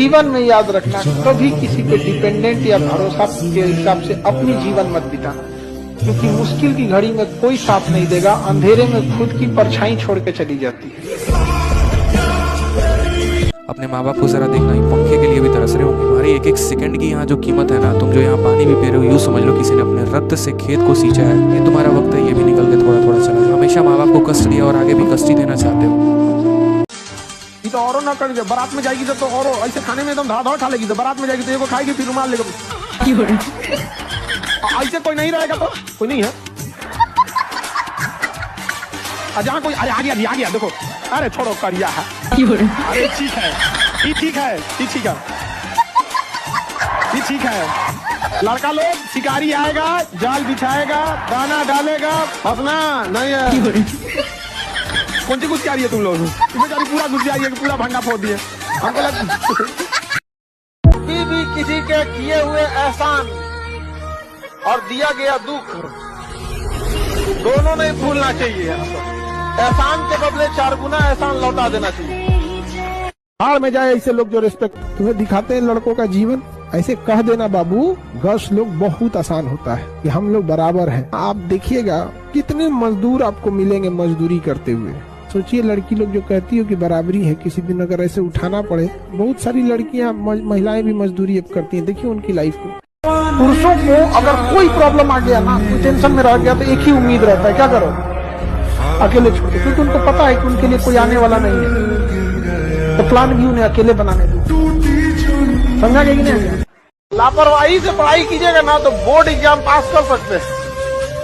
जीवन में याद रखना, कभी किसी पे डिपेंडेंट या भरोसा के हिसाब से अपनी जीवन मत बिताना, क्योंकि मुश्किल की घड़ी में कोई साथ नहीं देगा, अंधेरे में खुद की परछाई छोड़ के चली जाती है। अपने माँ बाप को जरा देखना, ही पंखे के लिए भी तरस रहे होंगे। हमारी एक एक सेकंड की यहाँ जो कीमत है ना, तुम जो यहाँ पानी भी पी रहे हो, यूँ समझ लो किसी ने अपने रक्त से खेत को सींचा है। ये तुम्हारा वक्त है, ये भी निकल के थोड़ा थोड़ा चला। हमेशा माँ बाप को कष्ट दिया और आगे भी कष्ट ही देना चाहते हो। तो और ना कर, बारात में जाएगी तो और ऐसे खाने में एकदम धाड़ खा लेगी, तो बारात में जाएगी तो एगो खाएगी फिर रुमाल लेकर। ऐसे कोई नहीं रहेगा तो कोई नहीं है। जहाँ कोई अरे आ गया देखो, अरे छोड़ो करिया है, अरे ठीक है, ठीक है, ठीक है, ठीक है। लड़का लोग शिकारी आएगा, जाल बिछाएगा, दाना डालेगा, फंसना नहीं है। कौन सी गुस्सा आ रही है तुम लोग? बेचारी पूरा गुस्सा आ रही है कि पूरा भंडा फोड़ दिए हमको कभी भी किसी के किए हुए एहसान और दिया गया दुख दोनों नहीं भूलना चाहिए। एहसान के बदले 4 गुना एहसान लौटा देना चाहिए। हार में जाए ऐसे लोग जो रिस्पेक्ट तुम्हें दिखाते हैं लड़कों का जीवन, ऐसे कह देना बाबू गर्ल्स लोग बहुत आसान होता है कि हम लोग बराबर हैं। आप देखिएगा कितने मजदूर आपको मिलेंगे मजदूरी करते हुए। सोचिए लड़की लोग जो कहती हो कि बराबरी है, किसी दिन अगर ऐसे उठाना पड़े, बहुत सारी लड़कियां महिलाएं भी मजदूरी अब करती हैं। देखिए उनकी लाइफ को। पुरुषों को अगर कोई प्रॉब्लम आ गया ना, कोई टेंशन में रह गया तो एक ही उम्मीद रहता है, क्या करो अकेले छोड़ो, क्योंकि उनको पता है कि उनके लिए कोई आने वाला नहीं है, तो प्लान भी उन्हें अकेले बनाने दो। समझा गया कि नहीं? लापरवाही से पढ़ाई कीजिएगा ना तो बोर्ड एग्जाम पास कर सकते हैं,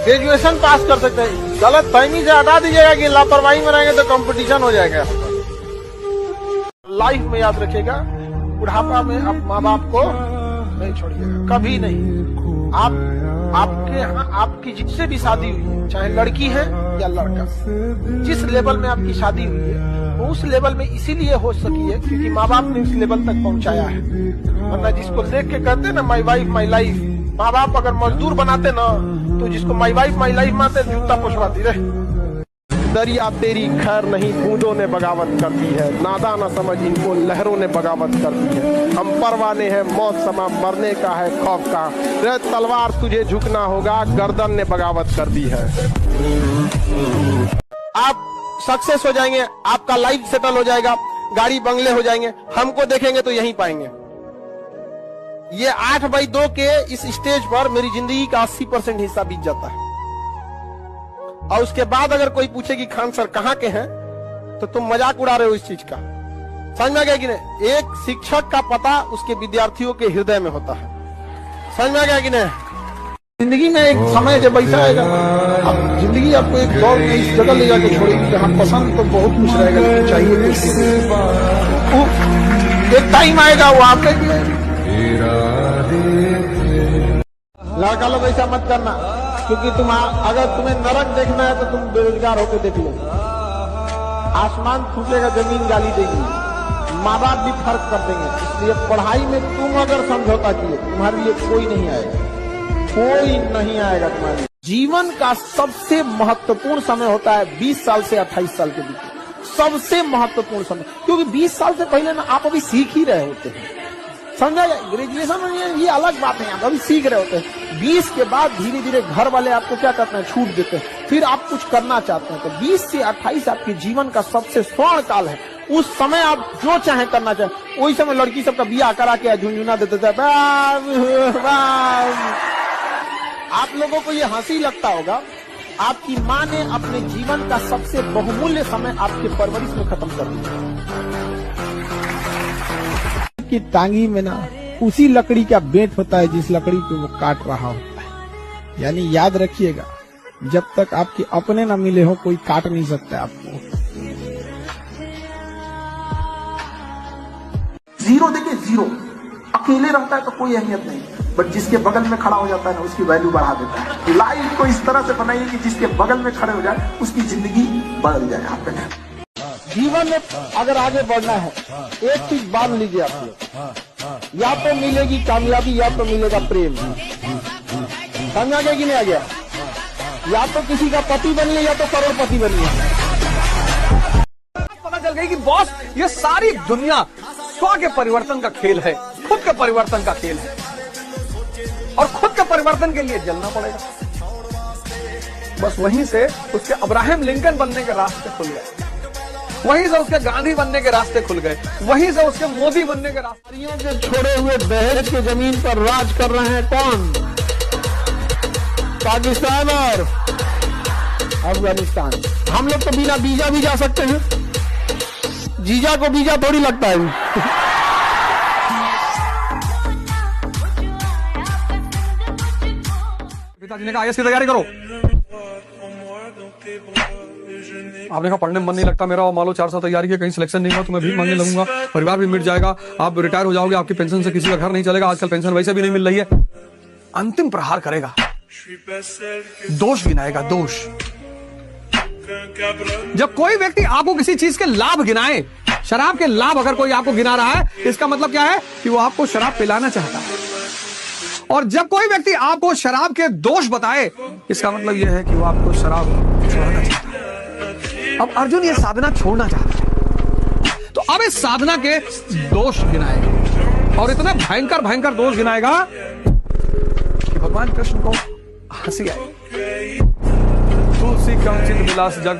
ग्रेजुएशन पास कर सकते हैं। गलत फहमी से हटा दीजिएगा कि लापरवाही में रहेंगे तो कंपटीशन हो जाएगा। लाइफ में याद रखिएगा, बुढ़ापा में आप माँ बाप को नहीं छोड़िएगा, कभी नहीं। आपके यहाँ आपकी जिससे भी शादी हुई है, चाहे लड़की है या लड़का, जिस लेवल में आपकी शादी हुई है वो उस लेवल में इसीलिए हो सकी है क्योंकि माँ बाप ने उस लेवल तक पहुंचाया है। वरना जिसको देख के कहते हैं ना माई वाइफ माई लाइफ, माँ बाप अगर मजदूर बनाते ना तो जिसको माई वाइफ माई लाइफ मानते जूता पुछवाती रहे। दरिया तेरी खैर नहीं, बूंदों ने बगावत कर दी है, नादा न समझ इनको लहरों ने बगावत कर दी है। हम परवाने हैं मौत समा, मरने का है खौफ का, रे तलवार तुझे झुकना होगा, गर्दन ने बगावत कर दी है। आप सक्सेस हो जाएंगे, आपका लाइफ सेटल हो जाएगा, गाड़ी बंगले हो जाएंगे, हमको देखेंगे तो यहीं पाएंगे। ये 8/2 के इस स्टेज पर मेरी जिंदगी का 80% हिस्सा बीत जाता है। और उसके बाद अगर कोई पूछे कि खान सर कहाँ के हैं तो तुम मजाक उड़ा रहे हो इस चीज का। समझ में आ गया कि नहीं? एक शिक्षक का पता उसके विद्यार्थियों के हृदय में होता है। समझ में आ गया कि नहीं? जिंदगी में एक समय जब ऐसा आएगा, अब जिंदगी आपको एक दौर में इस जगह ले जाकर छोड़ेगी जहाँ पसंद तो बहुत कुछ रहेगा लेकिन चाहिए कुछ। एक टाइम आएगा वो आपके लड़का लोग ऐसा मत करना, क्योंकि अगर तुम्हें नरक देखना है तो तुम बेरोजगार होकर देख लो। आसमान फूटेगा, जमीन गाली देगी, माँ बाप भी फर्क कर देंगे। इसलिए पढ़ाई में तुम अगर समझौता किए तुम्हारे लिए कोई नहीं आएगा, कोई नहीं आएगा तुम्हारे लिए। जीवन का सबसे महत्वपूर्ण समय होता है 20 साल से 28 साल के बीच, सबसे महत्वपूर्ण समय। क्योंकि 20 साल से पहले ना आप अभी सीख ही रहे होते हैं। समझा? ग्रेजुएशन में ये अलग बात है, आप अभी सीख रहे होते हैं। 20 के बाद धीरे धीरे घर वाले आपको क्या करते हैं, छूट देते हैं, फिर आप कुछ करना चाहते हैं। तो 20 से 28 आपके जीवन का सबसे स्वर्ण काल है। उस समय आप जो चाहे करना चाहे। वही समय लड़की सबका बियाह करा के झुंझुना देते थे। आप लोगों को ये हंसी लगता होगा, आपकी माँ ने अपने जीवन का सबसे बहुमूल्य समय आपके परवरिश में खत्म कर दिया। की टांगी में ना उसी लकड़ी का बेंट होता है जिस लकड़ी को वो काट रहा होता है। यानी याद रखिएगा, जब तक आपके अपने ना मिले हो कोई काट नहीं सकता आपको। जीरो देखिए, जीरो अकेले रहता है तो कोई अहमियत नहीं, बट जिसके बगल में खड़ा हो जाता है ना उसकी वैल्यू बढ़ा देता है। लाइफ को इस तरह से बनाइए कि जिसके बगल में खड़े हो जाए उसकी जिंदगी बदल जाए। आप जीवन में अगर आगे बढ़ना है एक चीज बांध लीजिए आप लोग, या तो मिलेगी कामयाबी या तो मिलेगा प्रेम। समझ आ गया कि नहीं आ गया? या तो किसी का पति बनिए या तो करोड़पति बनिए। पता चल गई कि बॉस ये सारी दुनिया स्व के परिवर्तन का खेल है, खुद के परिवर्तन का खेल है, और खुद के परिवर्तन के लिए जलना पड़ेगा। बस वहीं से उसके अब्राहम लिंकन बनने के रास्ते खुल गए, वहीं से उसके गांधी बनने के रास्ते खुल गए, वहीं से उसके मोदी बनने के रास्ते। के छोड़े हुए दहेज के जमीन पर राज कर रहे हैं कौन? पाकिस्तान और अफगानिस्तान। हम लोग तो बिना वीजा भी जा सकते हैं, जीजा को वीजा थोड़ी लगता है। पिताजी ने कहा आईएएस की तैयारी करो। आपने कहा पढ़ने में मन नहीं लगता मेरा, और मान लो 4 साल तैयारी की, कहीं सिलेक्शन नहीं हुआ तो मैं भीख मांगने लगूंगा, परिवार भी मिट जाएगा, आप रिटायर हो जाओगे, आपकी पेंशन से किसी का घर नहीं चलेगा, आजकल पेंशन वैसे भी नहीं मिल रही है। अंतिम प्रहार करेगा, दोष गिनाएगा, दोष। जब कोई व्यक्ति आपको किसी चीज के लाभ गिनाए, शराब के लाभ अगर कोई आपको गिना रहा है, इसका मतलब क्या है कि वो आपको शराब पिलाना चाहता है। और जब कोई व्यक्ति आपको शराब के दोष बताए, इसका मतलब यह है कि वो आपको शराब छोड़ना चाहता है। अब अर्जुन ये साधना छोड़ना चाहता है, तो अब इस साधना के दोष गिनाएगा, और इतने भयंकर भयंकर दोष गिनाएगा कि भगवान कृष्ण को हंसी आई। तुलसी कंचित विलास जग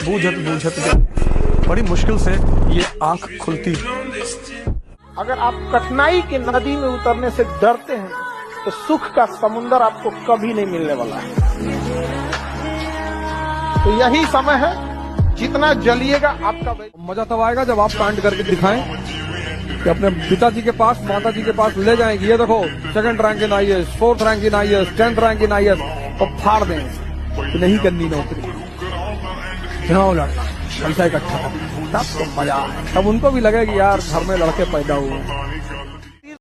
बूझत बूझत जग। बड़ी मुश्किल से ये आंख खुलती है। अगर आप कठिनाई की नदी में उतरने से डरते हैं तो सुख का समुंदर आपको कभी नहीं मिलने वाला है। तो यही समय है, जितना जलिएगा आपका मजा तब आएगा जब आप कांड करके दिखाएं कि अपने पिताजी के पास, माताजी के पास ले जाएंगे, ये देखो 2nd rank in IAS, 4th rank in IAS, 10th rank in IAS, और फाड़ दें कि नहीं करनी नौकरी, जाओ लड़का पैसा इकट्ठा, तब तो मजा, तब उनको भी लगे कि यार घर में लड़के पैदा हुए।